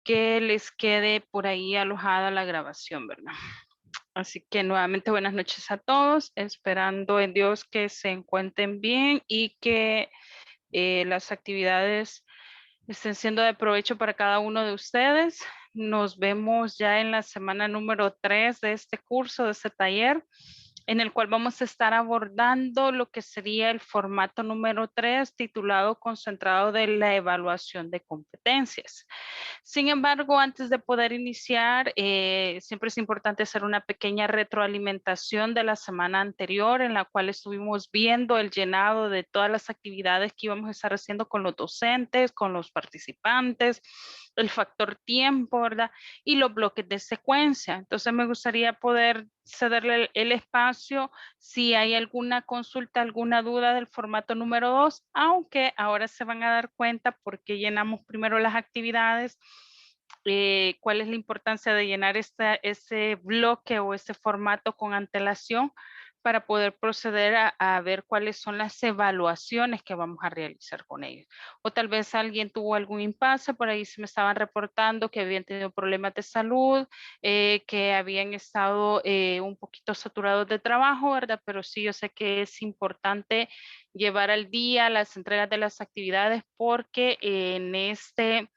que les quede por ahí alojada la grabación, ¿verdad? Así que nuevamente buenas noches a todos, esperando en Dios que se encuentren bien y que las actividades estén siendo de provecho para cada uno de ustedes. Nos vemos ya en la semana número 3 de este curso, de este taller, en el cual vamos a estar abordando lo que sería el formato número 3, titulado Concentrado de la Evaluación de Competencias. Sin embargo, antes de poder iniciar, siempre es importante hacer una pequeña retroalimentación de la semana anterior, en la cual estuvimos viendo el llenado de todas las actividades que íbamos a estar haciendo con los docentes, con los participantes, el factor tiempo, ¿verdad? Y los bloques de secuencia. Entonces me gustaría poder cederle el espacio si hay alguna consulta, alguna duda del formato número 2, aunque ahora se van a dar cuenta porque llenamos primero las actividades, cuál es la importancia de llenar ese bloque o ese formato con antelación para poder proceder a ver cuáles son las evaluaciones que vamos a realizar con ellos. O tal vez alguien tuvo algún impasse, por ahí se me estaban reportando que habían tenido problemas de salud, que habían estado un poquito saturados de trabajo, ¿verdad? Pero sí, yo sé que es importante llevar al día las entregas de las actividades porque en este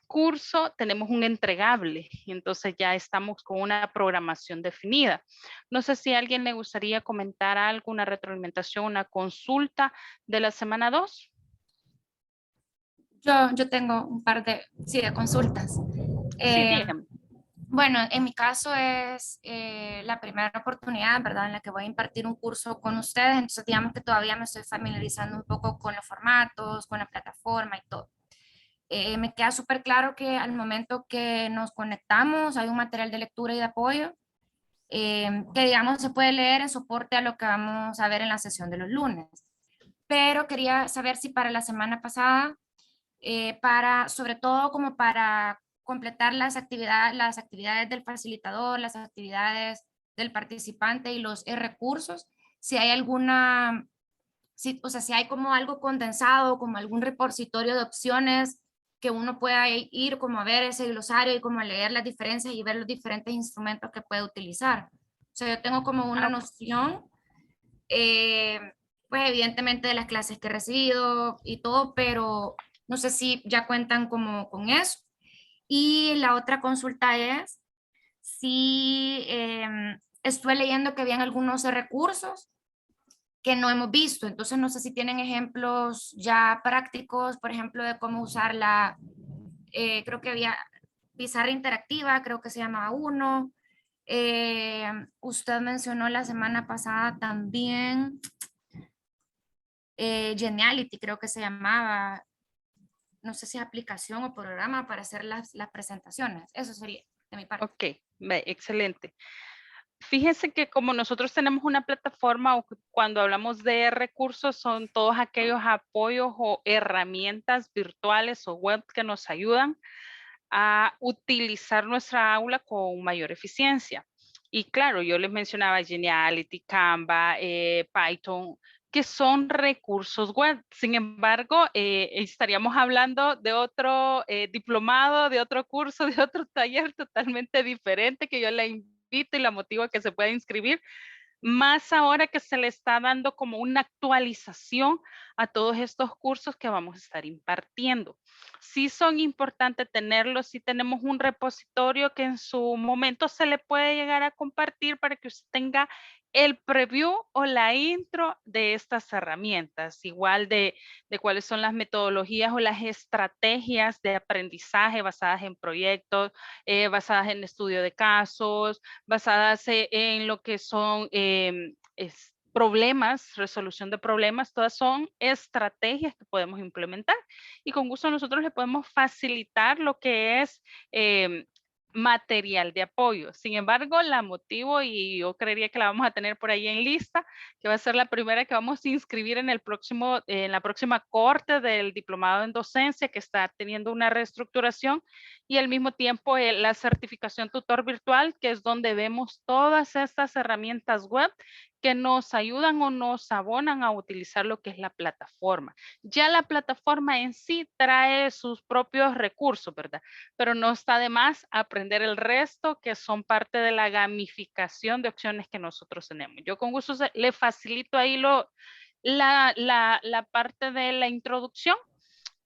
curso tenemos un entregable, y entonces ya estamos con una programación definida. No sé si a alguien le gustaría comentar algo, una retroalimentación, una consulta de la semana 2. Yo tengo un par de, sí, de consultas. Sí, Eh, dígame. bueno, en mi caso es la primera oportunidad, ¿verdad?, en la que voy a impartir un curso con ustedes, entonces digamos que todavía me estoy familiarizando un poco con los formatos, con la plataforma y todo. Me queda súper claro que al momento que nos conectamos hay un material de lectura y de apoyo que digamos se puede leer en soporte a lo que vamos a ver en la sesión de los lunes. Pero quería saber si para la semana pasada para, sobre todo como para completar las actividades del facilitador, las actividades del participante y los recursos, si hay alguna, si, o sea, si hay como algo condensado, como algún repositorio de opciones que uno pueda ir como a ver ese glosario y como a leer las diferencias y ver los diferentes instrumentos que puede utilizar. O sea, yo tengo como una Ah, noción eh, pues evidentemente de las clases que he recibido y todo, pero no sé si ya cuentan como con eso. Y la otra consulta es si estuve leyendo que habían algunos recursos que no hemos visto, entonces no sé si tienen ejemplos ya prácticos, por ejemplo, de cómo usar creo que había pizarra interactiva, creo que se llamaba uno. Usted mencionó la semana pasada también Geniality, creo que se llamaba, no sé si es aplicación o programa para hacer las presentaciones. Eso sería de mi parte. ok, excelente. Fíjese que como nosotros tenemos una plataforma o cuando hablamos de recursos son todos aquellos apoyos o herramientas virtuales o web que nos ayudan a utilizar nuestra aula con mayor eficiencia. Y claro, yo les mencionaba Geniality, Canva, Python, que son recursos web. Sin embargo, estaríamos hablando de otro diplomado, de otro curso, de otro taller totalmente diferente que yo le invito y la motivo a que se pueda inscribir, más ahora que se le está dando como una actualización a todos estos cursos que vamos a estar impartiendo. Sí son importantes tenerlos, sí tenemos un repositorio que en su momento se le puede llegar a compartir para que usted tenga el preview o la intro de estas herramientas, igual de cuáles son las metodologías o las estrategias de aprendizaje basadas en proyectos, basadas en estudio de casos, basadas en lo que son problemas, resolución de problemas, todas son estrategias que podemos implementar y con gusto nosotros le podemos facilitar lo que es material de apoyo. Sin embargo, la motivo y yo creería que la vamos a tener por ahí en lista, que va a ser la primera que vamos a inscribir en en la próxima corte del diplomado en docencia que está teniendo una reestructuración y al mismo tiempo la certificación tutor virtual, que es donde vemos todas estas herramientas web que nos ayudan o nos abonan a utilizar lo que es la plataforma. Ya la plataforma en sí trae sus propios recursos, ¿verdad? Pero no está de más aprender el resto que son parte de la gamificación de opciones que nosotros tenemos. Yo con gusto le facilito ahí la parte de la introducción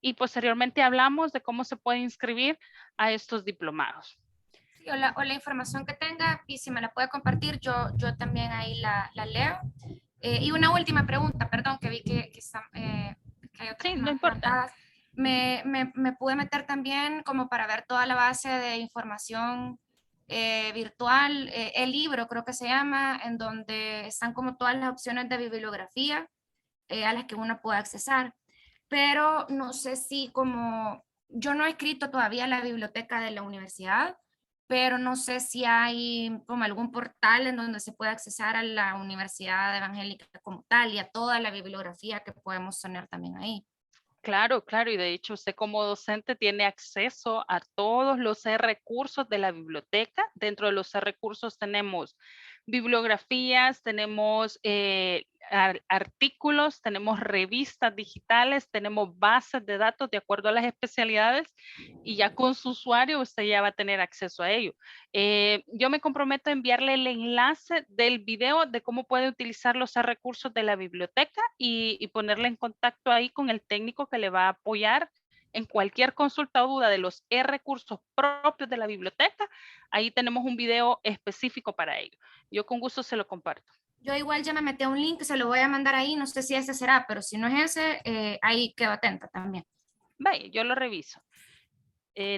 y posteriormente hablamos de cómo se puede inscribir a estos diplomados. Sí, o la información que tenga y si me la puede compartir, yo también ahí la leo. Y una última pregunta, perdón, que vi que hay otras Sí, no más importa. levantadas. Me pude meter también como para ver toda la base de información virtual, el libro creo que se llama, en donde están como todas las opciones de bibliografía a las que uno puede accesar. Pero no sé si como yo no he escrito todavía la biblioteca de la universidad, pero no sé si hay como algún portal en donde se pueda accesar a la Universidad Evangélica como tal y a toda la bibliografía que podemos tener también ahí. Claro, claro, y de hecho usted como docente tiene acceso a todos los recursos de la biblioteca. Dentro de los recursos tenemos bibliografías, tenemos artículos, tenemos revistas digitales, tenemos bases de datos de acuerdo a las especialidades y ya con su usuario usted ya va a tener acceso a ello. Yo me comprometo a enviarle el enlace del video de cómo puede utilizar los recursos de la biblioteca y ponerle en contacto ahí con el técnico que le va a apoyar en cualquier consulta o duda de los recursos propios de la biblioteca. Ahí tenemos un video específico para ello. Yo con gusto se lo comparto. Yo igual ya me metí a un link, se lo voy a mandar ahí, no sé si ese será, pero si no es ese, ahí quedo atenta también. Vaya, yo lo reviso.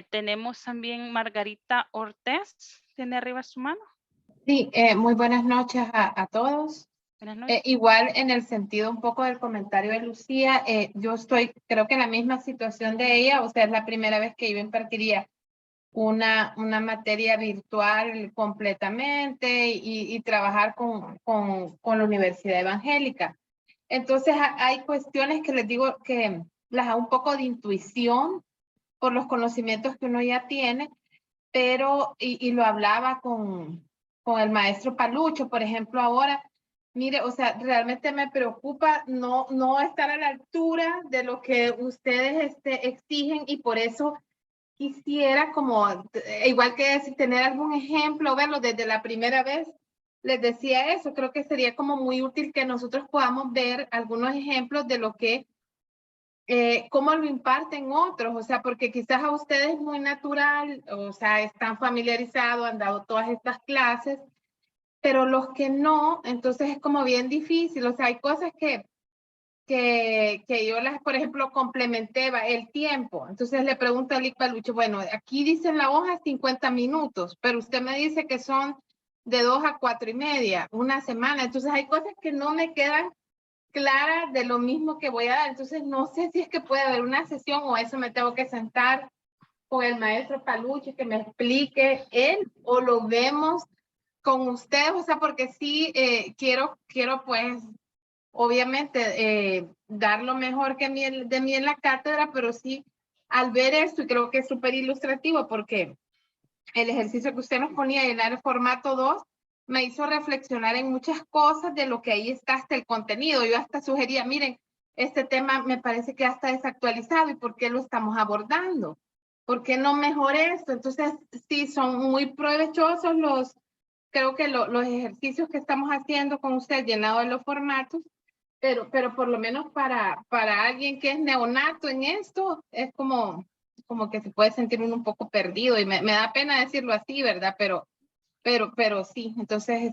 Tenemos también Margarita Ortiz. ¿Tiene arriba su mano? Sí, muy buenas noches a todos. Buenas noches. Igual en el sentido un poco del comentario de Lucía, yo estoy creo que en la misma situación de ella, o sea, es la primera vez que yo impartiría una materia virtual completamente y trabajar con la Universidad Evangélica. Entonces hay cuestiones que les digo que las da un poco de intuición por los conocimientos que uno ya tiene, pero, y lo hablaba con el maestro Palucho, por ejemplo, ahora, mire, o sea, realmente me preocupa no estar a la altura de lo que ustedes exigen y por eso quisiera como, igual que decir, tener algún ejemplo, verlo desde la primera vez. Les decía eso, creo que sería como muy útil que nosotros podamos ver algunos ejemplos de lo que cómo lo imparten otros, o sea, porque quizás a ustedes es muy natural, o sea, están familiarizados, han dado todas estas clases, pero los que no, entonces es como bien difícil, o sea, hay cosas que yo las, por ejemplo, complementé, el tiempo, entonces le pregunto a Lick Palucho, bueno, aquí dice en la hoja 50 minutos, pero usted me dice que son de 2 a 4:30, una semana, entonces hay cosas que no me quedan clara de lo mismo que voy a dar. Entonces, no sé si es que puede haber una sesión o eso me tengo que sentar con el maestro Palucci que me explique él o lo vemos con usted, o sea, porque sí quiero pues, obviamente, dar lo mejor de mí en la cátedra, pero sí, al ver esto, y creo que es súper ilustrativo porque el ejercicio que usted nos ponía en el formato 2 me hizo reflexionar en muchas cosas de lo que ahí está hasta el contenido. Yo hasta sugería, miren, este tema me parece que ya está desactualizado y por qué lo estamos abordando. ¿Por qué no mejor esto? Entonces, sí, son muy provechosos creo que los ejercicios que estamos haciendo con usted llenado de los formatos, pero por lo menos para alguien que es neonato en esto, es como que se puede sentir uno un poco perdido y me da pena decirlo así, ¿verdad? Pero sí, entonces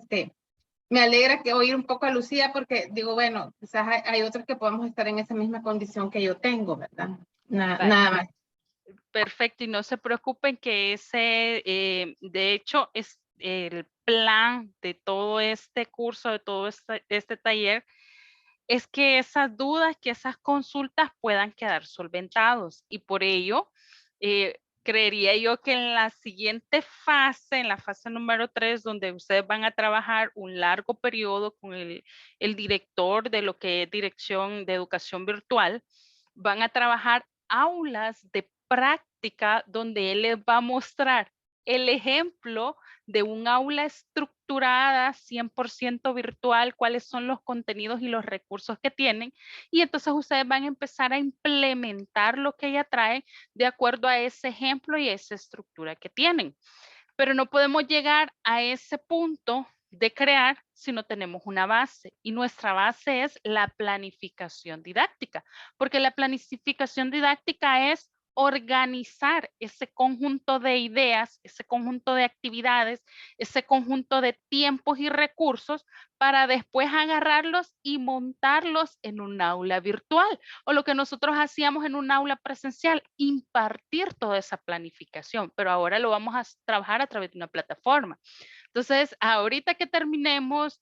me alegra que oír un poco a Lucía porque digo, bueno, quizás hay otros que podemos estar en esa misma condición que yo tengo, ¿verdad? Nada más. Perfecto, y no se preocupen que de hecho, es el plan de todo este curso, de todo este taller, es que esas dudas, que esas consultas puedan quedar solventados. Y por ello, creería yo que en la siguiente fase, en la fase número 3, donde ustedes van a trabajar un largo periodo con el director de lo que es Dirección de Educación Virtual, van a trabajar aulas de práctica donde él les va a mostrar el ejemplo de un aula estructurada, 100% virtual, cuáles son los contenidos y los recursos que tienen. Y entonces ustedes van a empezar a implementar lo que ella trae de acuerdo a ese ejemplo y esa estructura que tienen. Pero no podemos llegar a ese punto de crear si no tenemos una base. Y nuestra base es la planificación didáctica, porque la planificación didáctica es organizar ese conjunto de ideas, ese conjunto de actividades, ese conjunto de tiempos y recursos para después agarrarlos y montarlos en un aula virtual o lo que nosotros hacíamos en un aula presencial, impartir toda esa planificación, pero ahora lo vamos a trabajar a través de una plataforma. Entonces, ahorita que terminemos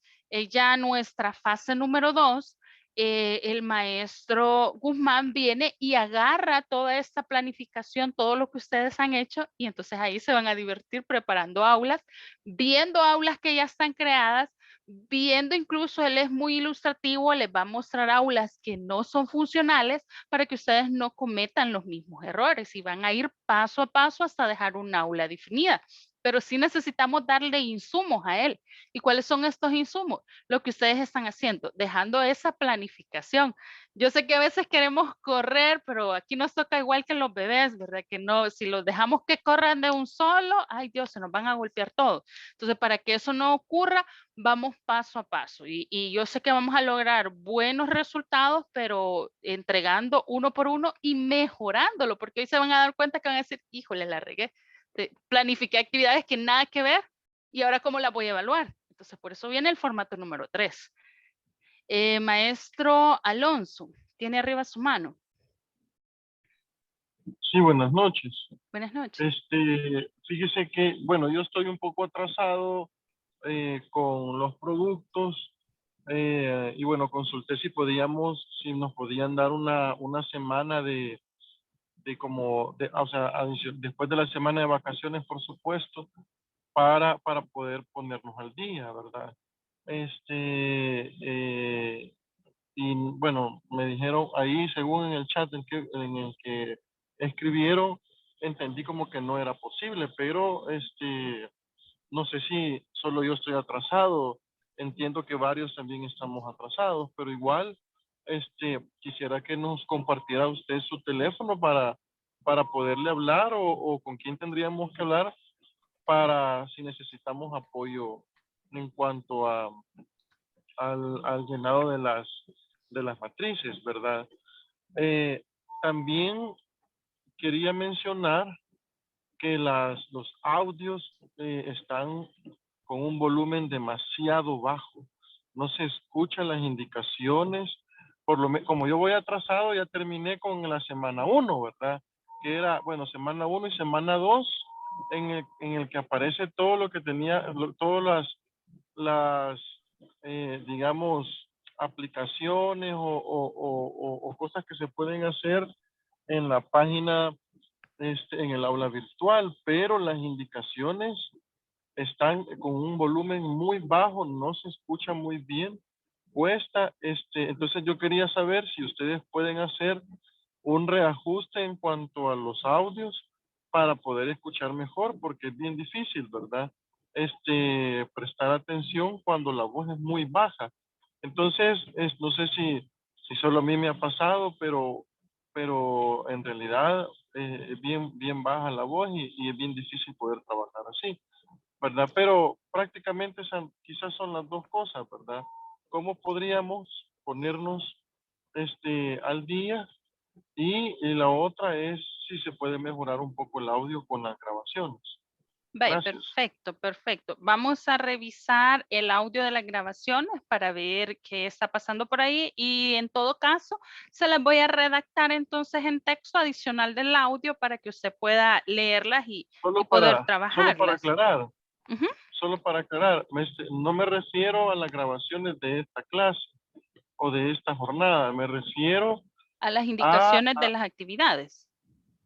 ya nuestra fase número 2, el maestro Guzmán viene y agarra toda esta planificación, todo lo que ustedes han hecho, y entonces ahí se van a divertir preparando aulas, viendo aulas que ya están creadas, viendo incluso, él es muy ilustrativo, les va a mostrar aulas que no son funcionales para que ustedes no cometan los mismos errores y van a ir paso a paso hasta dejar un aula definida. Pero sí necesitamos darle insumos a él. ¿Y cuáles son estos insumos? Lo que ustedes están haciendo, dejando esa planificación. Yo sé que a veces queremos correr, pero aquí nos toca igual que los bebés, ¿verdad? Que no, si los dejamos que corran de un solo, ay Dios, se nos van a golpear todos. Entonces, para que eso no ocurra, vamos paso a paso. Y yo sé que vamos a lograr buenos resultados, pero entregando uno por uno y mejorándolo, porque hoy se van a dar cuenta que van a decir, híjole, la regué. Planifiqué actividades que nada que ver y ahora cómo las voy a evaluar. Entonces, por eso viene el formato número 3. Maestro Alonso, ¿tiene arriba su mano? Sí, buenas noches. Buenas noches. Fíjese que, bueno, yo estoy un poco atrasado con los productos y bueno, consulté si nos podían dar una semana o sea, después de la semana de vacaciones, por supuesto, para poder ponernos al día, ¿verdad? Y bueno, me dijeron ahí, según en el chat en el que escribieron, entendí como que no era posible, pero no sé si solo yo estoy atrasado, entiendo que varios también estamos atrasados, pero igual, quisiera que nos compartiera usted su teléfono para poderle hablar o con quién tendríamos que hablar para si necesitamos apoyo en cuanto al llenado de las matrices, ¿verdad? También quería mencionar que los audios están con un volumen demasiado bajo. No se escuchan las indicaciones. Como yo voy atrasado, ya terminé con la semana 1, ¿verdad? Que era, bueno, semana 1 y semana 2, en el que aparece todo lo que tenía, todas digamos, aplicaciones o cosas que se pueden hacer en la página, en el aula virtual, pero las indicaciones están con un volumen muy bajo, no se escucha muy bien, cuesta, entonces yo quería saber si ustedes pueden hacer un reajuste en cuanto a los audios para poder escuchar mejor, porque es bien difícil, ¿verdad? Prestar atención cuando la voz es muy baja. Entonces, no sé si solo a mí me ha pasado, pero en realidad es bien baja la voz y es bien difícil poder trabajar así, ¿verdad? Pero prácticamente quizás son las dos cosas, ¿verdad? ¿Cómo podríamos ponernos al día? Y la otra es si se puede mejorar un poco el audio con las grabaciones. Vale, Gracias. perfecto, perfecto. Vamos a revisar el audio de las grabaciones para ver qué está pasando por ahí y en todo caso se las voy a redactar entonces en texto adicional del audio para que usted pueda leerlas y poder trabajarlas. Solo para aclarar, no me refiero a las grabaciones de esta clase o de esta jornada, me refiero a las indicaciones de las actividades.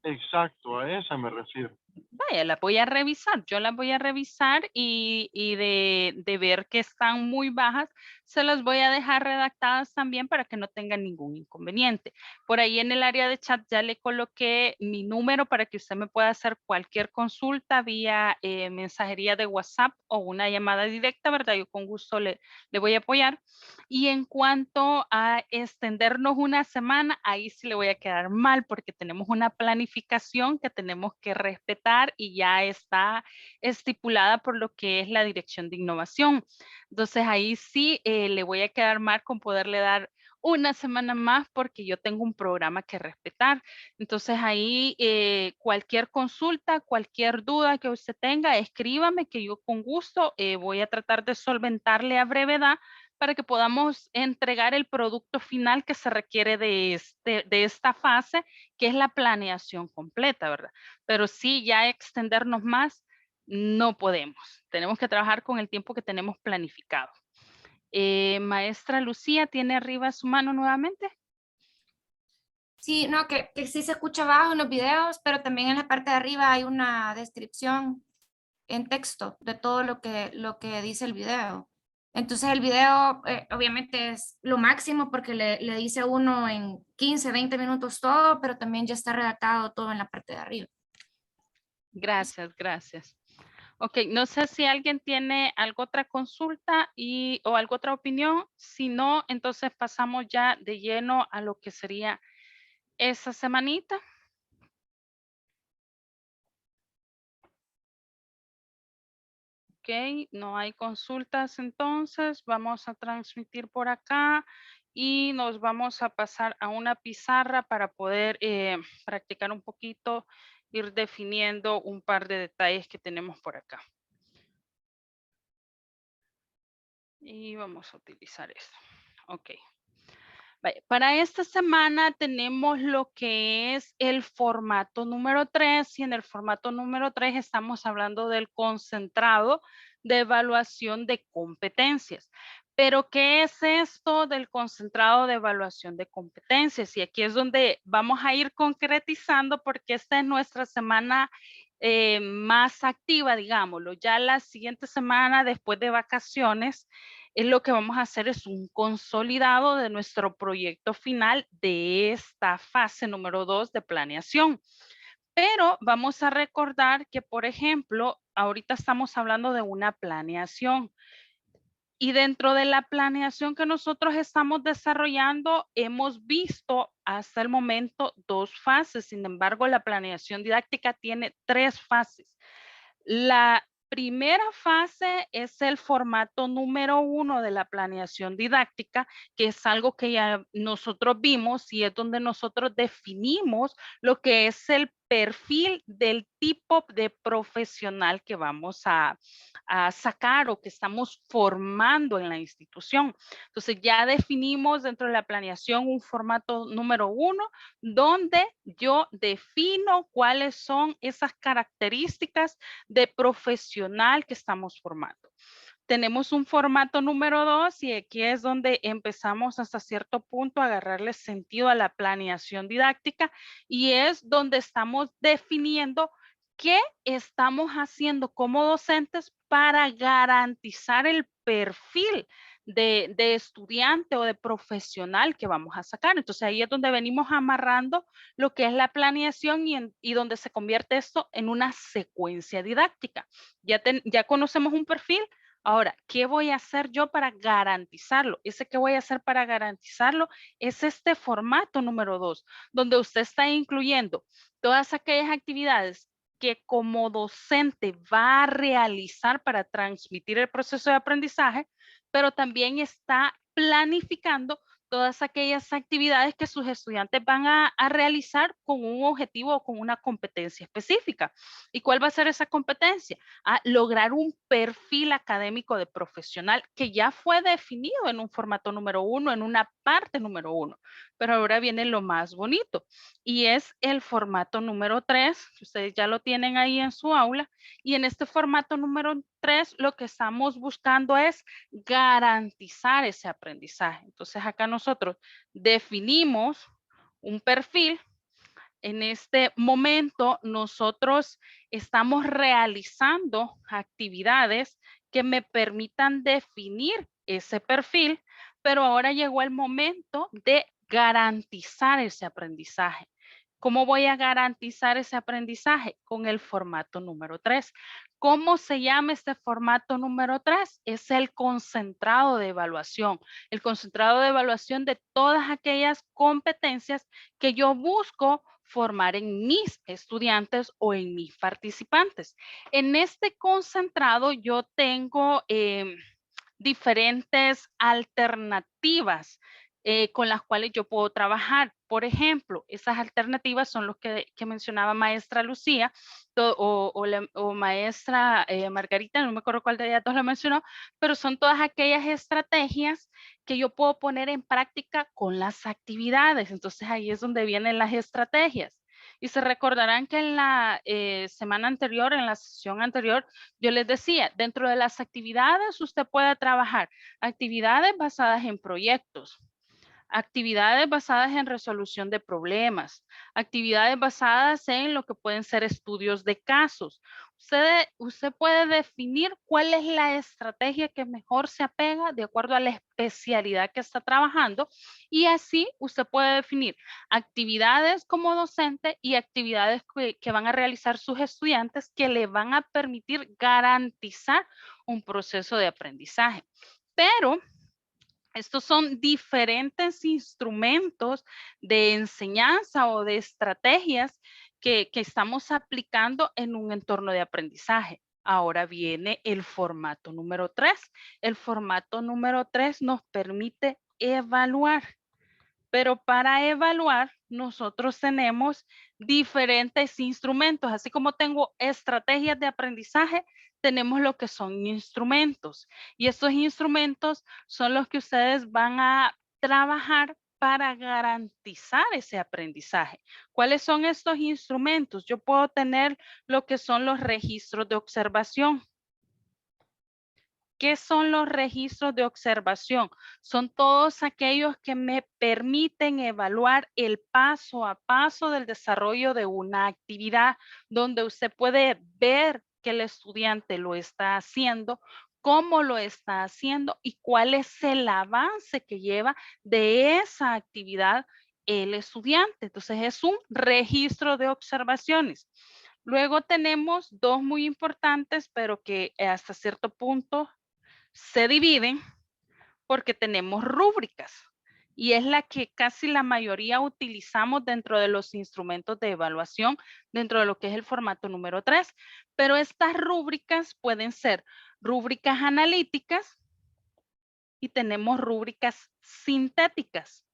Exacto, a esa me refiero. vaya, la voy a revisar, yo las voy a revisar y de ver que están muy bajas, se las voy a dejar redactadas también para que no tengan ningún inconveniente. Por ahí en el área de chat ya le coloqué mi número para que usted me pueda hacer cualquier consulta vía mensajería de WhatsApp o una llamada directa, ¿verdad? Yo con gusto le voy a apoyar. Y en cuanto a extendernos una semana, ahí sí le voy a quedar mal porque tenemos una planificación que tenemos que respetar y ya está estipulada por lo que es la dirección de innovación. Entonces ahí sí le voy a quedar mal con poderle dar una semana más porque yo tengo un programa que respetar. Entonces ahí cualquier consulta, cualquier duda que usted tenga, escríbame que yo con gusto voy a tratar de solventarle a brevedad para que podamos entregar el producto final que se requiere de esta fase, que es la planeación completa, ¿verdad? Pero sí, ya extendernos más, no podemos. Tenemos que trabajar con el tiempo que tenemos planificado. Maestra Lucía, ¿tiene arriba su mano nuevamente? Sí, no, que sí se escucha abajo en los videos, pero también en la parte de arriba hay una descripción en texto de todo lo que dice el video. Entonces el video obviamente es lo máximo porque le dice a uno en 15, 20 minutos todo, pero también ya está redactado todo en la parte de arriba. Gracias, gracias. Ok, no sé si alguien tiene alguna otra consulta o alguna otra opinión. Si no, entonces pasamos ya de lleno a lo que sería esa semanita. Ok, no hay consultas entonces. Vamos a transmitir por acá y nos vamos a pasar a una pizarra para poder practicar un poquito, ir definiendo un par de detalles que tenemos por acá. Y vamos a utilizar esto. Ok. Para esta semana tenemos lo que es el formato número 3 y en el formato número 3 estamos hablando del concentrado de evaluación de competencias. Pero, ¿qué es esto del concentrado de evaluación de competencias? Y aquí es donde vamos a ir concretizando porque esta es nuestra semana más activa, digámoslo. Ya la siguiente semana, después de vacaciones, lo que vamos a hacer es un consolidado de nuestro proyecto final de esta fase número 2 de planeación. Pero vamos a recordar que, por ejemplo, ahorita estamos hablando de una planeación. Y dentro de la planeación que nosotros estamos desarrollando, hemos visto hasta el momento 2 fases. Sin embargo, la planeación didáctica tiene 3 fases. La primera fase es el formato número 1 de la planeación didáctica, que es algo que ya nosotros vimos y es donde nosotros definimos lo que es el perfil del tipo de profesional que vamos a sacar o que estamos formando en la institución. Entonces ya definimos dentro de la planeación un formato número 1 donde yo defino cuáles son esas características de profesional que estamos formando. Tenemos un formato número 2 y aquí es donde empezamos hasta cierto punto a agarrarle sentido a la planeación didáctica y es donde estamos definiendo qué estamos haciendo como docentes para garantizar el perfil de estudiante o de profesional que vamos a sacar. Entonces ahí es donde venimos amarrando lo que es la planeación y donde se convierte esto en una secuencia didáctica. Ya conocemos un perfil. Ahora, ¿qué voy a hacer yo para garantizarlo? Ese que voy a hacer para garantizarlo es este formato número 2, donde usted está incluyendo todas aquellas actividades que como docente va a realizar para transmitir el proceso de aprendizaje, pero también está planificando todas aquellas actividades que sus estudiantes van a realizar con un objetivo o con una competencia específica. ¿Y cuál va a ser esa competencia? A lograr un perfil académico de profesional que ya fue definido en un formato número 1, en una parte número 1. Pero ahora viene lo más bonito y es el formato número 3, que ustedes ya lo tienen ahí en su aula. Y en este formato número 3, lo que estamos buscando es garantizar ese aprendizaje. Entonces acá nosotros definimos un perfil, En este momento nosotros estamos realizando actividades que me permitan definir ese perfil, pero ahora llegó el momento de garantizar ese aprendizaje. ¿Cómo voy a garantizar ese aprendizaje? Con el formato número 3. ¿Cómo se llama este formato número 3? Es el concentrado de evaluación. El concentrado de evaluación de todas aquellas competencias que yo busco formar en mis estudiantes o en mis participantes. En este concentrado yo tengo diferentes alternativas con las cuales yo puedo trabajar. Por ejemplo, esas alternativas son los que mencionaba maestra Lucía o maestra Margarita, no me acuerdo cuál de ellas dos la mencionó, pero son todas aquellas estrategias que yo puedo poner en práctica con las actividades. Entonces ahí es donde vienen las estrategias. Y se recordarán que en la semana anterior, en la sesión anterior, yo les decía, dentro de las actividades usted puede trabajar actividades basadas en proyectos, actividades basadas en resolución de problemas, actividades basadas en lo que pueden ser estudios de casos. Usted puede definir cuál es la estrategia que mejor se apega de acuerdo a la especialidad que está trabajando y así usted puede definir actividades como docente y actividades que van a realizar sus estudiantes que le van a permitir garantizar un proceso de aprendizaje. Pero estos son diferentes instrumentos de enseñanza o de estrategias que estamos aplicando en un entorno de aprendizaje. Ahora viene el formato número 3. El formato número 3 nos permite evaluar. Pero para evaluar, nosotros tenemos diferentes instrumentos. Así como tengo estrategias de aprendizaje, tenemos lo que son instrumentos. Y estos instrumentos son los que ustedes van a trabajar para garantizar ese aprendizaje. ¿Cuáles son estos instrumentos? Yo puedo tener lo que son los registros de observación. ¿Qué son los registros de observación? Son todos aquellos que me permiten evaluar el paso a paso del desarrollo de una actividad, donde usted puede ver que el estudiante lo está haciendo, cómo lo está haciendo y cuál es el avance que lleva de esa actividad el estudiante. Entonces es un registro de observaciones. Luego tenemos dos muy importantes, pero que hasta cierto punto se dividen porque tenemos rúbricas y es la que casi la mayoría utilizamos dentro de los instrumentos de evaluación, dentro de lo que es el formato número 3. Pero estas rúbricas pueden ser rúbricas analíticas y tenemos rúbricas sintéticas.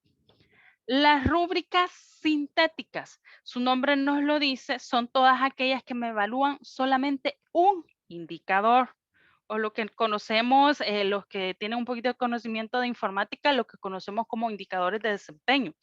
Las rúbricas sintéticas, su nombre nos lo dice, son todas aquellas que me evalúan solamente un indicador, o lo que conocemos, los que tienen un poquito de conocimiento de informática, lo que conocemos como indicadores de desempeño.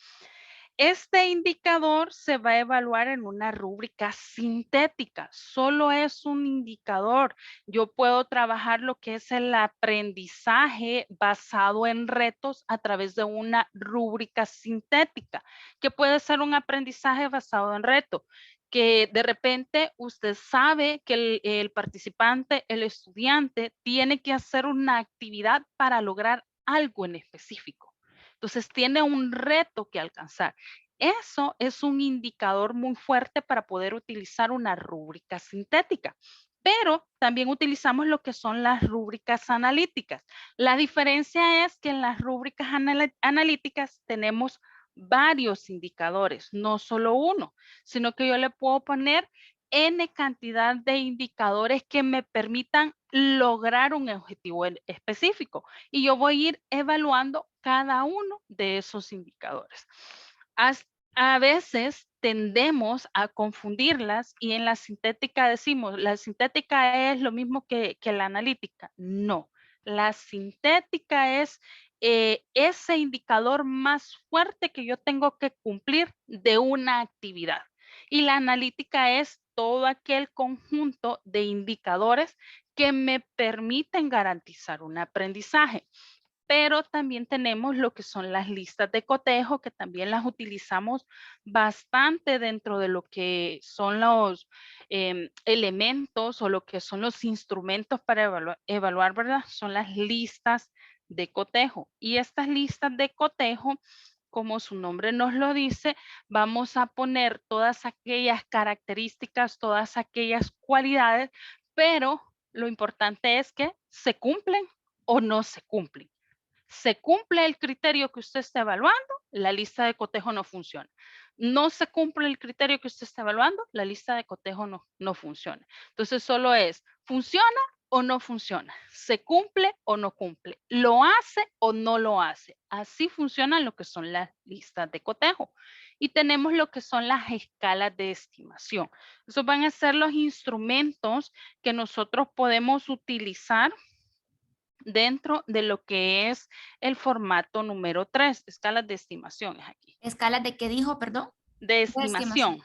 Este indicador se va a evaluar en una rúbrica sintética, solo es un indicador. Yo puedo trabajar lo que es el aprendizaje basado en retos a través de una rúbrica sintética, que puede ser un aprendizaje basado en reto, que de repente usted sabe que el participante, el estudiante, tiene que hacer una actividad para lograr algo en específico. Entonces tiene un reto que alcanzar. Eso es un indicador muy fuerte para poder utilizar una rúbrica sintética. Pero también utilizamos lo que son las rúbricas analíticas. La diferencia es que en las rúbricas analíticas tenemos varios indicadores, no solo uno, sino que yo le puedo poner N cantidad de indicadores que me permitan lograr un objetivo específico. Y yo voy a ir evaluando cada uno de esos indicadores. A veces tendemos a confundirlas y en la sintética decimos, la sintética es lo mismo que la analítica. No, la sintética es ese indicador más fuerte que yo tengo que cumplir de una actividad. Y la analítica es todo aquel conjunto de indicadores que me permiten garantizar un aprendizaje. pero también tenemos lo que son las listas de cotejo, que también las utilizamos bastante dentro de lo que son los elementos o lo que son los instrumentos para evaluar, ¿verdad? Son las listas de cotejo. Y estas listas de cotejo, como su nombre nos lo dice, vamos a poner todas aquellas características, todas aquellas cualidades, pero lo importante es que se cumplen o no se cumplen. Se cumple el criterio que usted está evaluando, la lista de cotejo no funciona. No se cumple el criterio que usted está evaluando, la lista de cotejo no funciona. Entonces solo es, ¿funciona o no funciona? ¿Se cumple o no cumple? ¿Lo hace o no lo hace? Así funcionan lo que son las listas de cotejo. Y tenemos lo que son las escalas de estimación. Esos van a ser los instrumentos que nosotros podemos utilizar dentro de lo que es el formato número 3, escalas de estimaciones aquí. ¿Escalas de qué dijo, perdón? De estimación.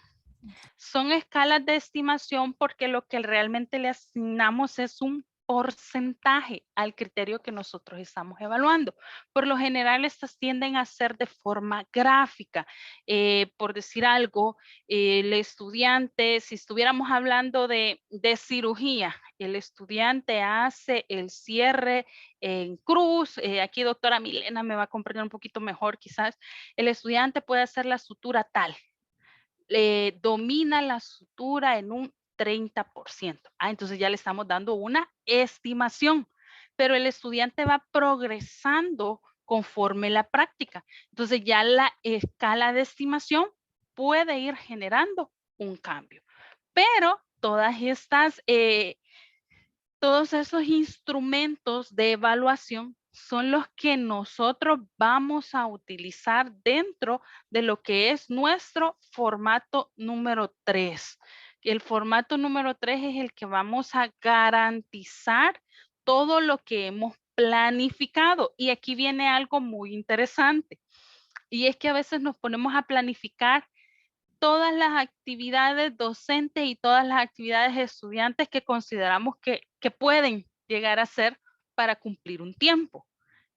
Son escalas de estimación porque lo que realmente le asignamos es un porcentaje al criterio que nosotros estamos evaluando. Por lo general, estas tienden a ser de forma gráfica. Por decir algo, el estudiante, si estuviéramos hablando de cirugía, el estudiante hace el cierre en cruz. Aquí doctora Milena me va a comprender un poquito mejor quizás. El estudiante puede hacer la sutura tal. Domina la sutura en un 30%. Entonces ya le estamos dando una estimación, pero el estudiante va progresando conforme la práctica. Entonces ya la escala de estimación puede ir generando un cambio. Pero todas estas, todos esos instrumentos de evaluación son los que nosotros vamos a utilizar dentro de lo que es nuestro formato número 3. El formato número 3 es el que vamos a garantizar todo lo que hemos planificado. Y aquí viene algo muy interesante. Y es que a veces nos ponemos a planificar todas las actividades docentes y todas las actividades estudiantes que consideramos que pueden llegar a ser para cumplir un tiempo.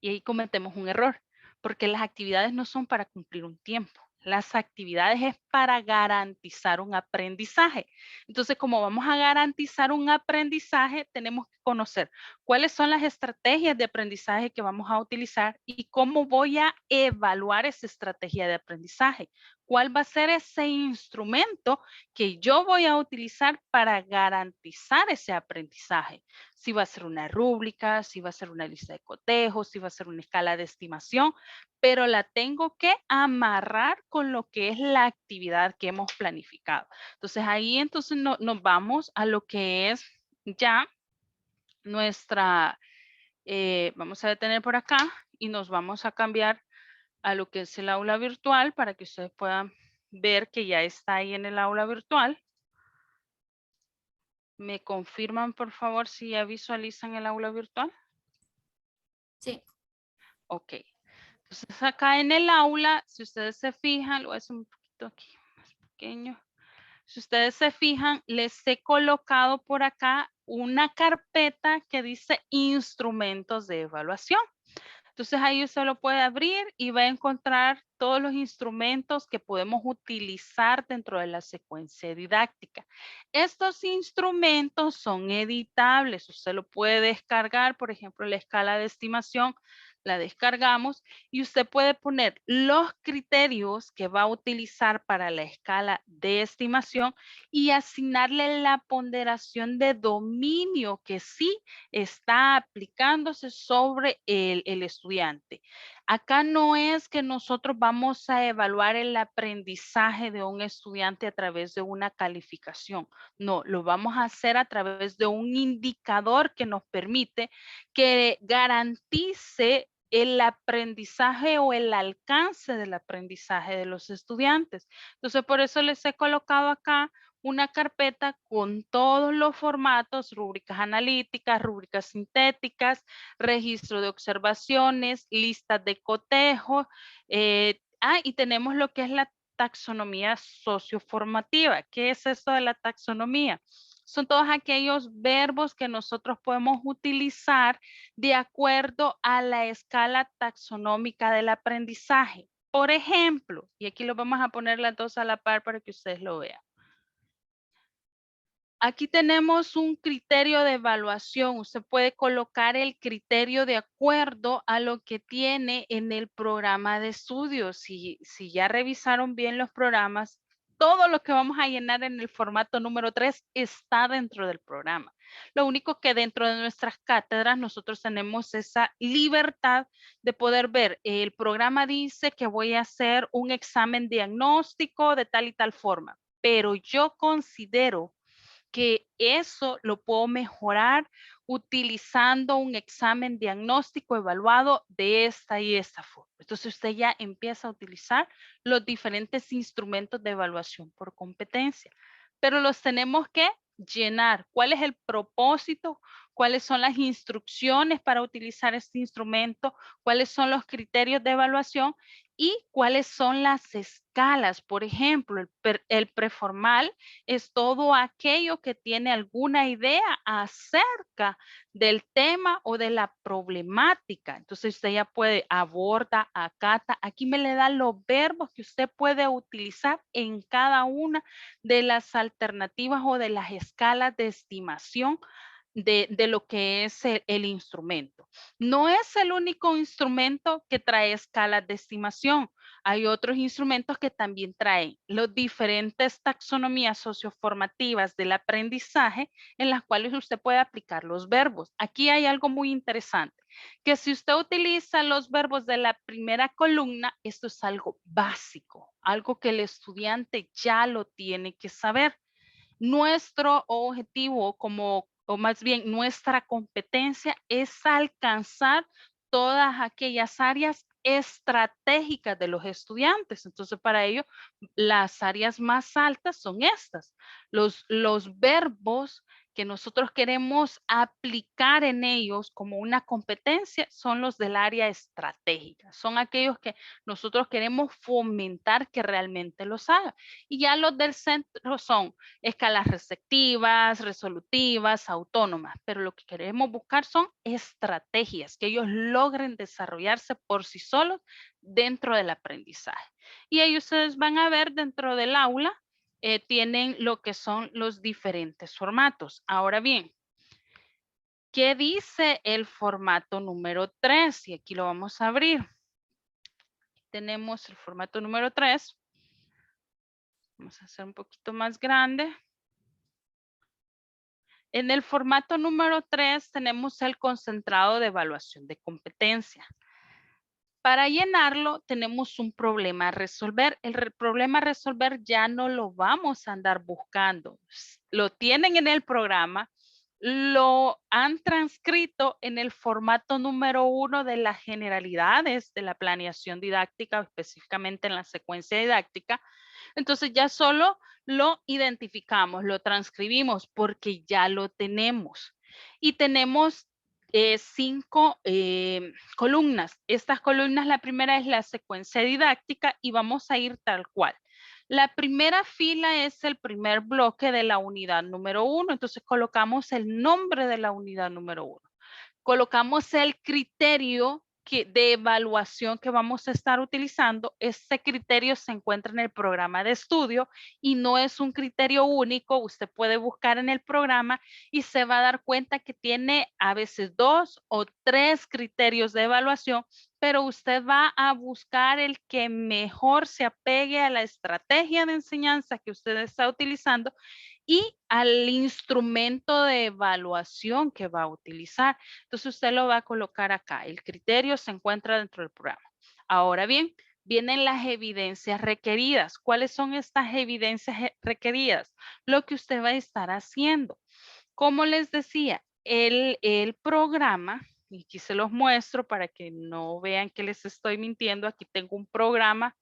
Y ahí cometemos un error, porque las actividades no son para cumplir un tiempo. Las actividades es para garantizar un aprendizaje. Entonces, como vamos a garantizar un aprendizaje, tenemos que conocer cuáles son las estrategias de aprendizaje que vamos a utilizar y cómo voy a evaluar esa estrategia de aprendizaje. ¿Cuál va a ser ese instrumento que yo voy a utilizar para garantizar ese aprendizaje? Si va a ser una rúbrica, si va a ser una lista de cotejos, si va a ser una escala de estimación, pero la tengo que amarrar con lo que es la actividad que hemos planificado. Entonces ahí entonces nos vamos a lo que es ya nuestra, vamos a detener por acá y nos vamos a cambiar a lo que es el aula virtual para que ustedes puedan ver que ya está ahí en el aula virtual. ¿Me confirman, por favor, si ya visualizan el aula virtual? Sí. Ok. Entonces acá en el aula, si ustedes se fijan, lo voy a hacer un poquito aquí más pequeño. Si ustedes se fijan, les he colocado por acá una carpeta que dice instrumentos de evaluación. Entonces ahí usted lo puede abrir y va a encontrar todos los instrumentos que podemos utilizar dentro de la secuencia didáctica. Estos instrumentos son editables. Usted lo puede descargar, por ejemplo, la escala de estimación, la descargamos y usted puede poner los criterios que va a utilizar para la escala de estimación y asignarle la ponderación de dominio que sí está aplicándose sobre el estudiante. Acá no es que nosotros vamos a evaluar el aprendizaje de un estudiante a través de una calificación. No, lo vamos a hacer a través de un indicador que nos permite que garantice el aprendizaje o el alcance del aprendizaje de los estudiantes. Entonces, por eso les he colocado acá una carpeta con todos los formatos, rúbricas analíticas, rúbricas sintéticas, registro de observaciones, listas de cotejo. Y tenemos lo que es la taxonomía socioformativa. ¿Qué es esto de la taxonomía? son todos aquellos verbos que nosotros podemos utilizar de acuerdo a la escala taxonómica del aprendizaje. Por ejemplo, y aquí lo vamos a poner las dos a la par para que ustedes lo vean. Aquí tenemos un criterio de evaluación. Usted puede colocar el criterio de acuerdo a lo que tiene en el programa de estudios. Si ya revisaron bien los programas, todo lo que vamos a llenar en el formato número 3 está dentro del programa. Lo único que dentro de nuestras cátedras nosotros tenemos esa libertad de poder ver. El programa dice que voy a hacer un examen diagnóstico de tal y tal forma, pero yo considero que eso lo puedo mejorar utilizando un examen diagnóstico evaluado de esta y esta forma. Entonces usted ya empieza a utilizar los diferentes instrumentos de evaluación por competencia, pero los tenemos que llenar. ¿Cuál es el propósito? ¿Cuáles son las instrucciones para utilizar este instrumento? ¿Cuáles son los criterios de evaluación? ¿Y cuáles son las escalas? Por ejemplo, el preformal es todo aquello que tiene alguna idea acerca del tema o de la problemática. Entonces usted ya puede aborda, acata. Aquí me le da los verbos que usted puede utilizar en cada una de las alternativas o de las escalas de estimación de lo que es el instrumento. No es el único instrumento que trae escalas de estimación. Hay otros instrumentos que también traen las diferentes taxonomías socioformativas del aprendizaje en las cuales usted puede aplicar los verbos. Aquí hay algo muy interesante, que si usted utiliza los verbos de la primera columna, esto es algo básico, algo que el estudiante ya lo tiene que saber. Nuestro objetivo o más bien nuestra competencia es alcanzar todas aquellas áreas estratégicas de los estudiantes. Entonces, para ello, las áreas más altas son estas. Los verbos que nosotros queremos aplicar en ellos como una competencia son los del área estratégica. Son aquellos que nosotros queremos fomentar que realmente los hagan. Y ya los del centro son escalas receptivas, resolutivas, autónomas, pero lo que queremos buscar son estrategias, que ellos logren desarrollarse por sí solos dentro del aprendizaje. Y ahí ustedes van a ver dentro del aula, tienen lo que son los diferentes formatos. Ahora bien, ¿qué dice el formato número 3? Y aquí lo vamos a abrir. Tenemos el formato número 3. Vamos a hacer un poquito más grande. En el formato número 3 tenemos el concentrado de evaluación de competencia. Para llenarlo tenemos un problema a resolver. El problema a resolver ya no lo vamos a andar buscando. Lo tienen en el programa, lo han transcrito en el formato número 1 de las generalidades de la planeación didáctica, específicamente en la secuencia didáctica. Entonces ya solo lo identificamos, lo transcribimos porque ya lo tenemos. Y tenemos 5 columnas. Estas columnas, la primera es la secuencia didáctica y vamos a ir tal cual. La primera fila es el primer bloque de la unidad número 1. Entonces colocamos el nombre de la unidad número 1. Colocamos el criterio de evaluación que vamos a estar utilizando. Este criterio se encuentra en el programa de estudio y no es un criterio único. Usted puede buscar en el programa y se va a dar cuenta que tiene a veces 2 o 3 criterios de evaluación, pero usted va a buscar el que mejor se apegue a la estrategia de enseñanza que usted está utilizando y al instrumento de evaluación que va a utilizar. Entonces usted lo va a colocar acá. El criterio se encuentra dentro del programa. Ahora bien, vienen las evidencias requeridas. ¿Cuáles son estas evidencias requeridas? Lo que usted va a estar haciendo. Como les decía, el programa, y aquí se los muestro para que no vean que les estoy mintiendo. Aquí tengo un programa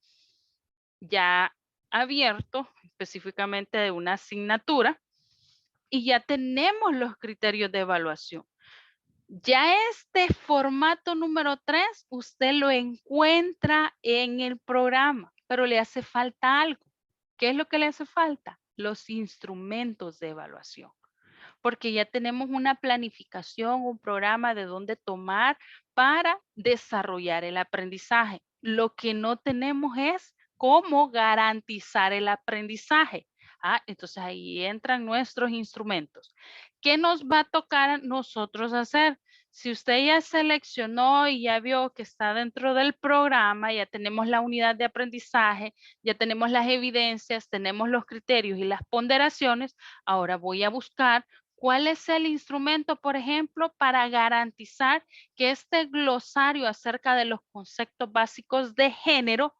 ya abierto, específicamente de una asignatura, y ya tenemos los criterios de evaluación. Ya este formato número 3, usted lo encuentra en el programa, pero le hace falta algo. ¿Qué es lo que le hace falta? Los instrumentos de evaluación. porque ya tenemos una planificación, un programa de dónde tomar para desarrollar el aprendizaje. Lo que no tenemos es cómo garantizar el aprendizaje. Entonces ahí entran nuestros instrumentos. ¿Qué nos va a tocar a nosotros hacer? Si usted ya seleccionó y ya vio que está dentro del programa, ya tenemos la unidad de aprendizaje, ya tenemos las evidencias, tenemos los criterios y las ponderaciones, ahora voy a buscar cuál es el instrumento, por ejemplo, para garantizar que este glosario acerca de los conceptos básicos de género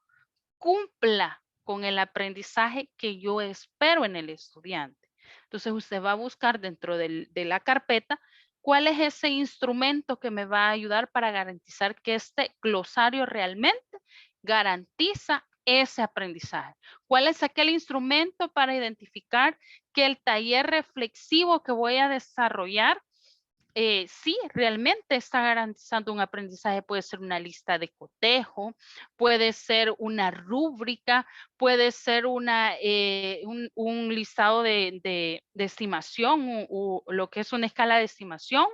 cumpla con el aprendizaje que yo espero en el estudiante. Entonces usted va a buscar dentro de la carpeta cuál es ese instrumento que me va a ayudar para garantizar que este glosario realmente garantiza ese aprendizaje. ¿Cuál es aquel instrumento para identificar que el taller reflexivo que voy a desarrollar sí, realmente está garantizando un aprendizaje? Puede ser una lista de cotejo, puede ser una rúbrica, puede ser un listado de estimación o lo que es una escala de estimación,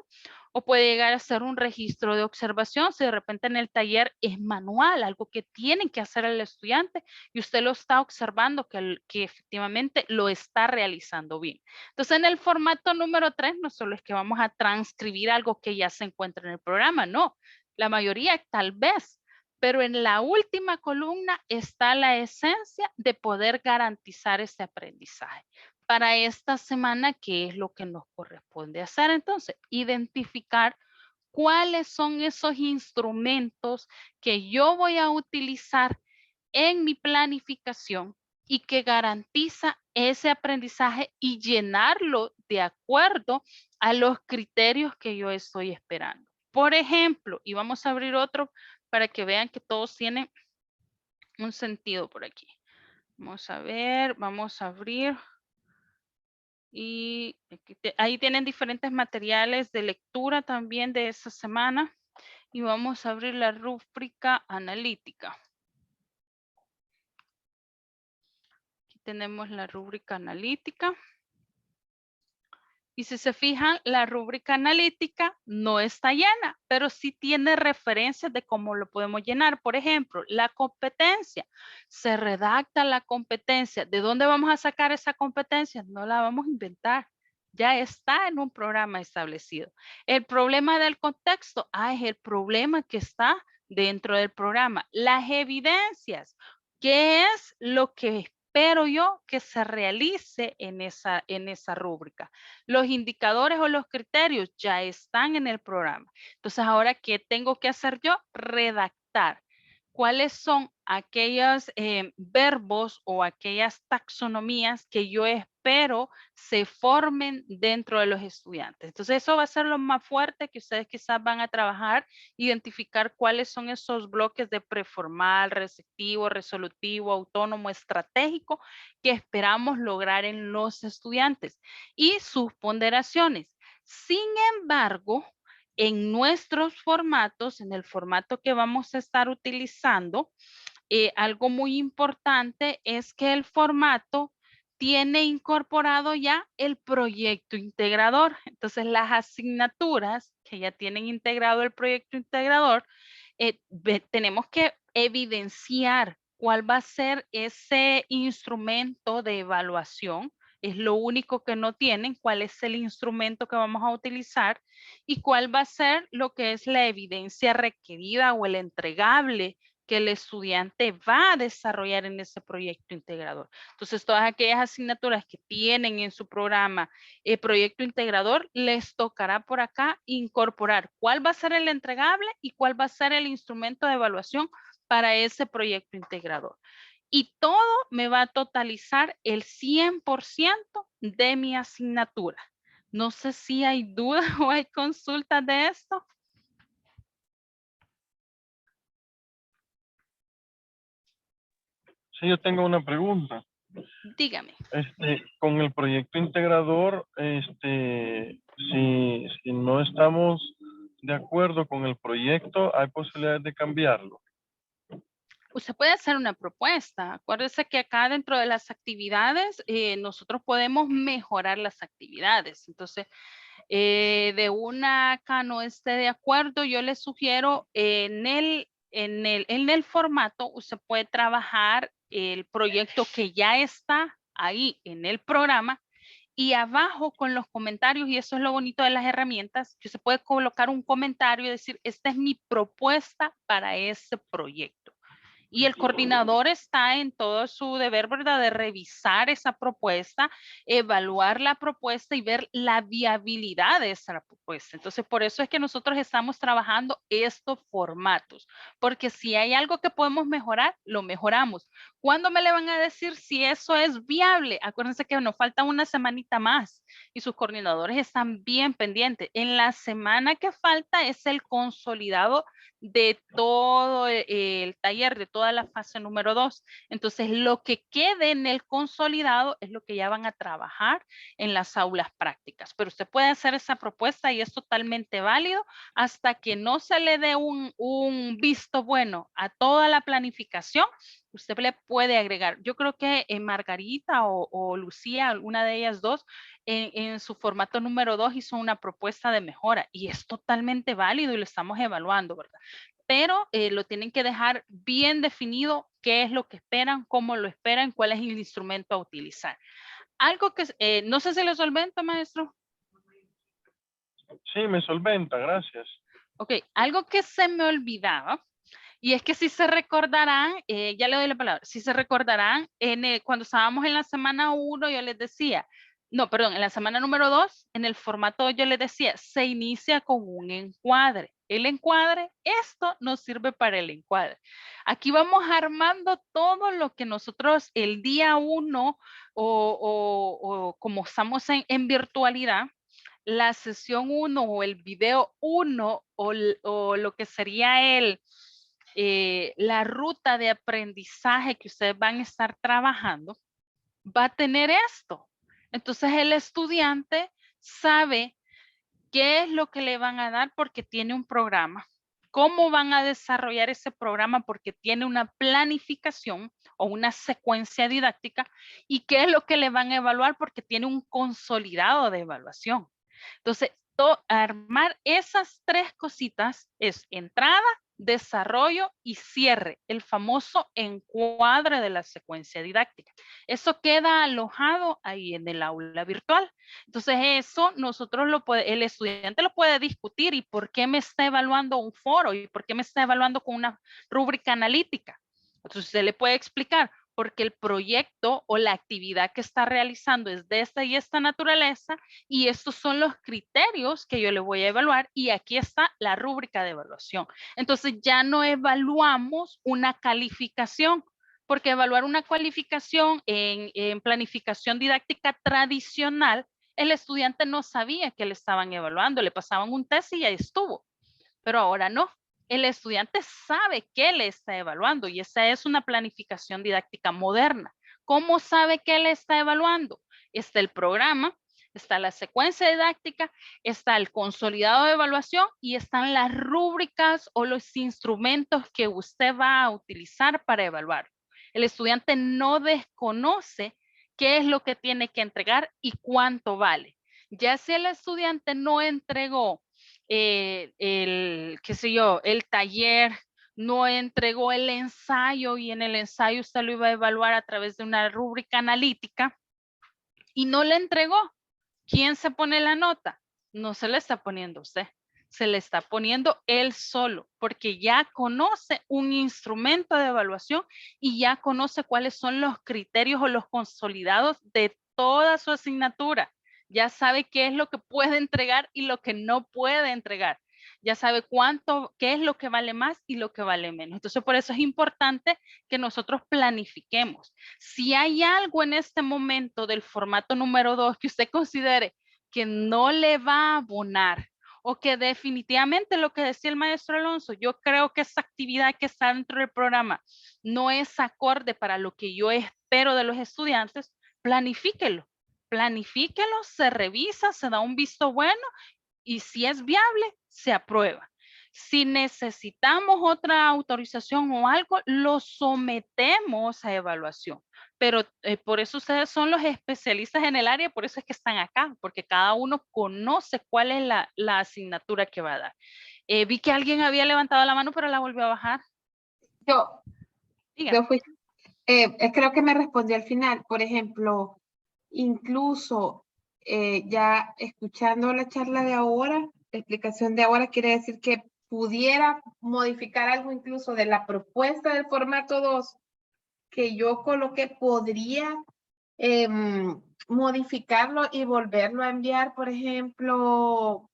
o puede llegar a ser un registro de observación si de repente en el taller es manual, algo que tienen que hacer el estudiante y usted lo está observando que efectivamente lo está realizando bien. Entonces, en el formato número 3, no solo es que vamos a transcribir algo que ya se encuentra en el programa, no. La mayoría tal vez, pero en la última columna está la esencia de poder garantizar ese aprendizaje. Para esta semana, ¿qué es lo que nos corresponde hacer? Entonces, identificar cuáles son esos instrumentos que yo voy a utilizar en mi planificación y que garantiza ese aprendizaje y llenarlo de acuerdo a los criterios que yo estoy esperando. Por ejemplo, y vamos a abrir otro para que vean que todos tienen un sentido por aquí. Vamos a ver, vamos a abrir. Y ahí tienen diferentes materiales de lectura también de esta semana. Y vamos a abrir la rúbrica analítica. Tenemos la rúbrica analítica. Y si se fijan, la rúbrica analítica no está llena, pero sí tiene referencias de cómo lo podemos llenar. Por ejemplo, la competencia. Se redacta la competencia. ¿De dónde vamos a sacar esa competencia? No la vamos a inventar. Ya está en un programa establecido. El problema del contexto. Es el problema que está dentro del programa. Las evidencias. ¿Qué es lo que espero yo que se realice en esa rúbrica? Los indicadores o los criterios ya están en el programa. Entonces, ahora, ¿qué tengo que hacer yo? Redactar. ¿Cuáles son aquellos verbos o aquellas taxonomías que yo espero se formen dentro de los estudiantes? Entonces, eso va a ser lo más fuerte que ustedes quizás van a trabajar, identificar cuáles son esos bloques de preformal, receptivo, resolutivo, autónomo, estratégico que esperamos lograr en los estudiantes y sus ponderaciones. Sin embargo, en nuestros formatos, en el formato que vamos a estar utilizando, algo muy importante es que el formato tiene incorporado ya el proyecto integrador. Entonces, las asignaturas que ya tienen integrado el proyecto integrador, tenemos que evidenciar cuál va a ser ese instrumento de evaluación. Es lo único que no tienen, cuál es el instrumento que vamos a utilizar y cuál va a ser lo que es la evidencia requerida o el entregable que el estudiante va a desarrollar en ese proyecto integrador. Entonces, todas aquellas asignaturas que tienen en su programa el proyecto integrador, les tocará por acá incorporar cuál va a ser el entregable y cuál va a ser el instrumento de evaluación para ese proyecto integrador. Y todo me va a totalizar el 100% de mi asignatura. No sé si hay dudas o hay consultas de esto. Sí, yo tengo una pregunta. Dígame. Con el proyecto integrador, si no estamos de acuerdo con el proyecto, ¿hay posibilidades de cambiarlo? Usted puede hacer una propuesta. Acuérdese que acá dentro de las actividades, nosotros podemos mejorar las actividades. Entonces, de una acá no esté de acuerdo, yo le sugiero en el formato, usted puede trabajar el proyecto que ya está ahí en el programa y abajo con los comentarios, y eso es lo bonito de las herramientas, que se puede colocar un comentario y decir, esta es mi propuesta para ese proyecto. Y el coordinador está en todo su deber, ¿verdad?, de revisar esa propuesta, evaluar la propuesta y ver la viabilidad de esa propuesta. Entonces, por eso es que nosotros estamos trabajando estos formatos, porque si hay algo que podemos mejorar, lo mejoramos. ¿Cuándo me le van a decir si eso es viable? Acuérdense que nos falta una semanita más y sus coordinadores están bien pendientes. En la semana que falta es el consolidado de todo el taller, de toda la fase número 2. Entonces, lo que quede en el consolidado es lo que ya van a trabajar en las aulas prácticas. Pero usted puede hacer esa propuesta y es totalmente válido hasta que no se le dé un visto bueno a toda la planificación. Usted le puede agregar. Yo creo que Margarita o Lucía, alguna de ellas dos, en su formato número 2 hizo una propuesta de mejora y es totalmente válido y lo estamos evaluando, ¿verdad? Pero lo tienen que dejar bien definido qué es lo que esperan, cómo lo esperan, cuál es el instrumento a utilizar. Algo que, no sé si lo solventa, maestro. Sí, me solventa, gracias. Ok, algo que se me olvidaba, y es que si se recordarán, ya le doy la palabra, si se recordarán, cuando estábamos en la semana 1, yo les decía, no, perdón, en la semana número 2, en el formato yo les decía, se inicia con un encuadre. El encuadre, esto nos sirve para el encuadre. Aquí vamos armando todo lo que nosotros el día 1 o como estamos en virtualidad, la sesión 1 o el video 1 o lo que sería la ruta de aprendizaje que ustedes van a estar trabajando, va a tener esto. Entonces el estudiante sabe qué es lo que le van a dar porque tiene un programa, cómo van a desarrollar ese programa porque tiene una planificación o una secuencia didáctica y qué es lo que le van a evaluar porque tiene un consolidado de evaluación. Entonces, armar esas tres cositas es entrada, desarrollo y cierre, el famoso encuadre de la secuencia didáctica. Eso queda alojado ahí en el aula virtual. Entonces eso nosotros el estudiante lo puede discutir y por qué me está evaluando un foro y por qué me está evaluando con una rúbrica analítica. Entonces usted le puede explicar porque el proyecto o la actividad que está realizando es de esta y esta naturaleza y estos son los criterios que yo le voy a evaluar y aquí está la rúbrica de evaluación. Entonces ya no evaluamos una calificación, porque evaluar una cualificación en planificación didáctica tradicional, el estudiante no sabía que le estaban evaluando, le pasaban un test y ya estuvo, pero ahora no. El estudiante sabe qué le está evaluando y esa es una planificación didáctica moderna. ¿Cómo sabe qué le está evaluando? Está el programa, está la secuencia didáctica, está el consolidado de evaluación y están las rúbricas o los instrumentos que usted va a utilizar para evaluar. El estudiante no desconoce qué es lo que tiene que entregar y cuánto vale. Ya si el estudiante no entregó qué sé yo, el taller, no entregó el ensayo y en el ensayo usted lo iba a evaluar a través de una rúbrica analítica y no le entregó, ¿quién se pone la nota? No se le está poniendo usted, se le está poniendo él solo, porque ya conoce un instrumento de evaluación y ya conoce cuáles son los criterios o los consolidados de toda su asignatura. Ya sabe qué es lo que puede entregar y lo que no puede entregar. Ya sabe qué es lo que vale más y lo que vale menos. Entonces, por eso es importante que nosotros planifiquemos. Si hay algo en este momento del formato número 2 que usted considere que no le va a abonar o que definitivamente lo que decía el maestro Alonso, yo creo que esa actividad que está dentro del programa no es acorde para lo que yo espero de los estudiantes, planifíquelo. Planifíquelo, se revisa, se da un visto bueno y si es viable, se aprueba. Si necesitamos otra autorización o algo, lo sometemos a evaluación. Pero por eso ustedes son los especialistas en el área, por eso es que están acá, porque cada uno conoce cuál es la asignatura que va a dar. Vi que alguien había levantado la mano, pero la volvió a bajar. Diga. Yo fui, creo que me respondió al final. Por ejemplo, incluso ya escuchando la charla de ahora, la explicación de ahora quiere decir que pudiera modificar algo incluso de la propuesta del formato 2 que yo coloqué, podría modificarlo y volverlo a enviar, por ejemplo,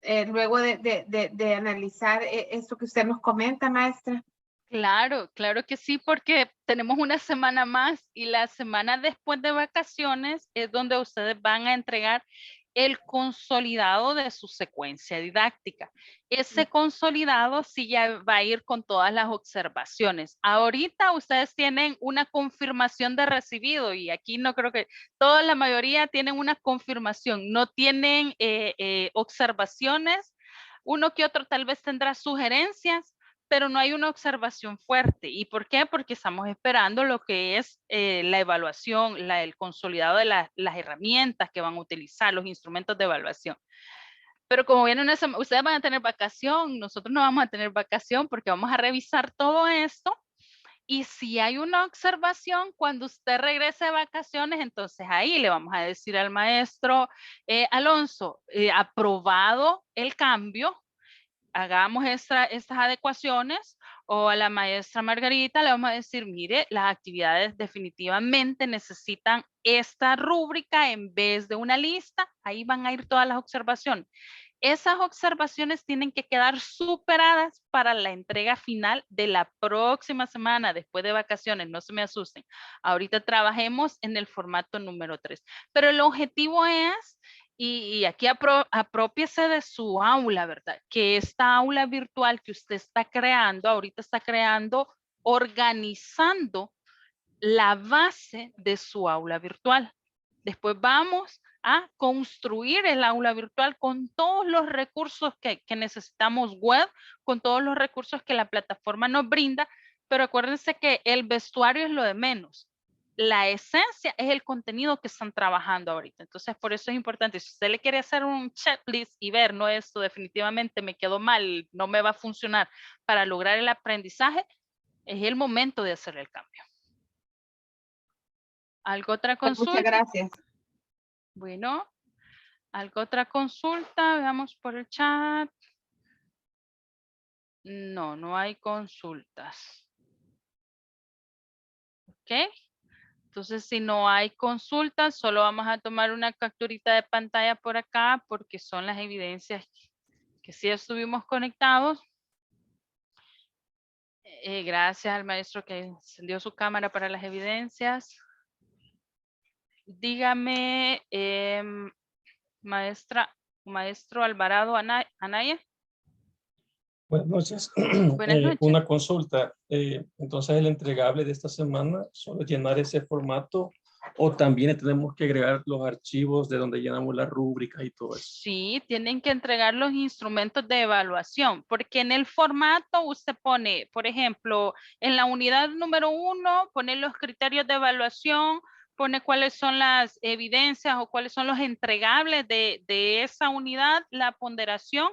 luego de analizar esto que usted nos comenta, maestra. Claro, claro que sí, porque tenemos una semana más y la semana después de vacaciones es donde ustedes van a entregar el consolidado de su secuencia didáctica. Ese consolidado sí ya va a ir con todas las observaciones. Ahorita ustedes tienen una confirmación de recibido y aquí no creo que toda la mayoría tienen una confirmación, no tienen observaciones. Uno que otro tal vez tendrá sugerencias, pero no hay una observación fuerte. ¿Y por qué? Porque estamos esperando lo que es la evaluación, el consolidado de las herramientas que van a utilizar, los instrumentos de evaluación. Pero como viene una semana, ustedes van a tener vacación, nosotros no vamos a tener vacación porque vamos a revisar todo esto. Y si hay una observación, cuando usted regrese de vacaciones, entonces ahí le vamos a decir al maestro Alonso, aprobado el cambio, hagamos estas adecuaciones, o a la maestra Margarita le vamos a decir, mire, las actividades definitivamente necesitan esta rúbrica en vez de una lista, ahí van a ir todas las observaciones. Esas observaciones tienen que quedar superadas para la entrega final de la próxima semana, después de vacaciones, no se me asusten. Ahorita trabajemos en el formato número 3, pero el objetivo es, y aquí apropiese de su aula, ¿verdad? Que esta aula virtual que usted está creando, ahorita está creando, organizando la base de su aula virtual. Después vamos a construir el aula virtual con todos los recursos que necesitamos web, con todos los recursos que la plataforma nos brinda, pero acuérdense que el vestuario es lo de menos. La esencia es el contenido que están trabajando ahorita. Entonces, por eso es importante. Si usted le quiere hacer un checklist y ver, no, esto definitivamente me quedó mal, no me va a funcionar para lograr el aprendizaje, es el momento de hacer el cambio. ¿Algo otra consulta? Muchas gracias. Bueno, ¿algo otra consulta? Veamos por el chat. No, no hay consultas. ¿Ok? Entonces, si no hay consultas, solo vamos a tomar una capturita de pantalla por acá porque son las evidencias que sí estuvimos conectados. Gracias al maestro que encendió su cámara para las evidencias. Dígame, maestro Alvarado Anaya. Buenas noches. Buenas noches. Una consulta. Entonces, el entregable de esta semana, ¿solo llenar ese formato o también tenemos que agregar los archivos de donde llenamos las rúbricas y todo eso? Sí, tienen que entregar los instrumentos de evaluación, porque en el formato usted pone, por ejemplo, en la unidad número 1, pone los criterios de evaluación, pone cuáles son las evidencias o cuáles son los entregables de esa unidad, la ponderación,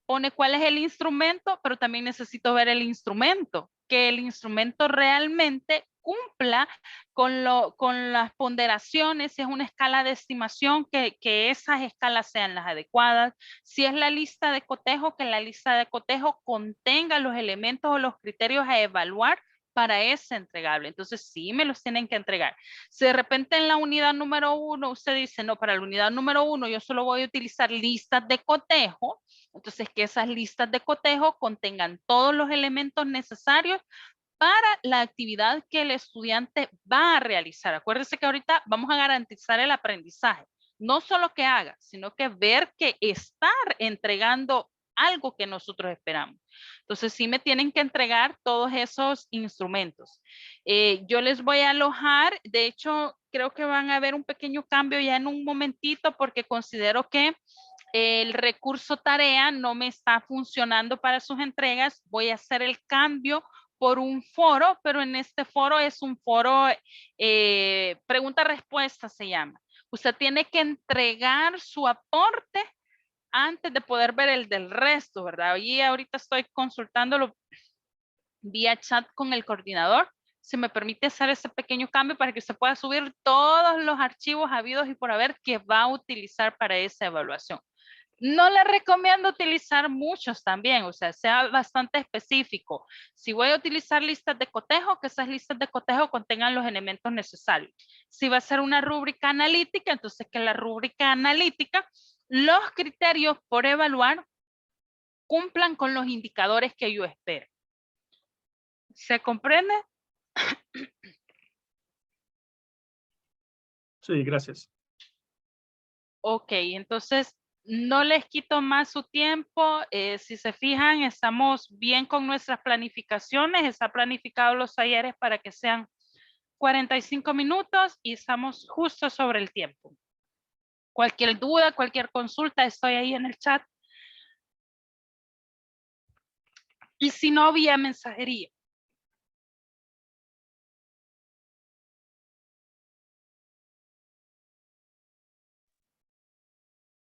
pone cuál es el instrumento, pero también necesito ver el instrumento, que el instrumento realmente cumpla con las ponderaciones, si es una escala de estimación, que esas escalas sean las adecuadas. Si es la lista de cotejo, que la lista de cotejo contenga los elementos o los criterios a evaluar para ese entregable. Entonces, sí me los tienen que entregar. Si de repente en la unidad número 1 usted dice, no, para la unidad número 1 yo solo voy a utilizar listas de cotejo, entonces que esas listas de cotejo contengan todos los elementos necesarios para la actividad que el estudiante va a realizar. Acuérdense que ahorita vamos a garantizar el aprendizaje. No solo que haga, sino que ver que estar entregando algo que nosotros esperamos. Entonces sí me tienen que entregar todos esos instrumentos. Yo les voy a alojar, de hecho creo que van a haber un pequeño cambio ya en un momentito porque considero que el recurso tarea no me está funcionando para sus entregas, voy a hacer el cambio por un foro, pero en este foro es un foro pregunta-respuesta se llama. Usted tiene que entregar su aporte antes de poder ver el del resto, ¿verdad? Y ahorita estoy consultándolo vía chat con el coordinador. Se me permite hacer ese pequeño cambio para que usted pueda subir todos los archivos habidos y por haber que va a utilizar para esa evaluación. No le recomiendo utilizar muchos también, o sea, sea bastante específico. Si voy a utilizar listas de cotejo, que esas listas de cotejo contengan los elementos necesarios. Si va a ser una rúbrica analítica, entonces que la rúbrica analítica, los criterios por evaluar cumplan con los indicadores que yo espero. ¿Se comprende? Sí, gracias. Ok, entonces no les quito más su tiempo. Si se fijan, estamos bien con nuestras planificaciones. Está planificado los talleres para que sean 45 minutos y estamos justo sobre el tiempo. Cualquier duda, cualquier consulta, estoy ahí en el chat. Y si no, vía mensajería.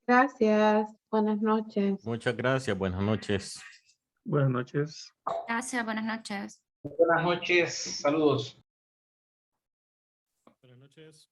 Gracias. Buenas noches. Muchas gracias, buenas noches. Buenas noches. Gracias, buenas noches. Buenas noches, saludos. Buenas noches.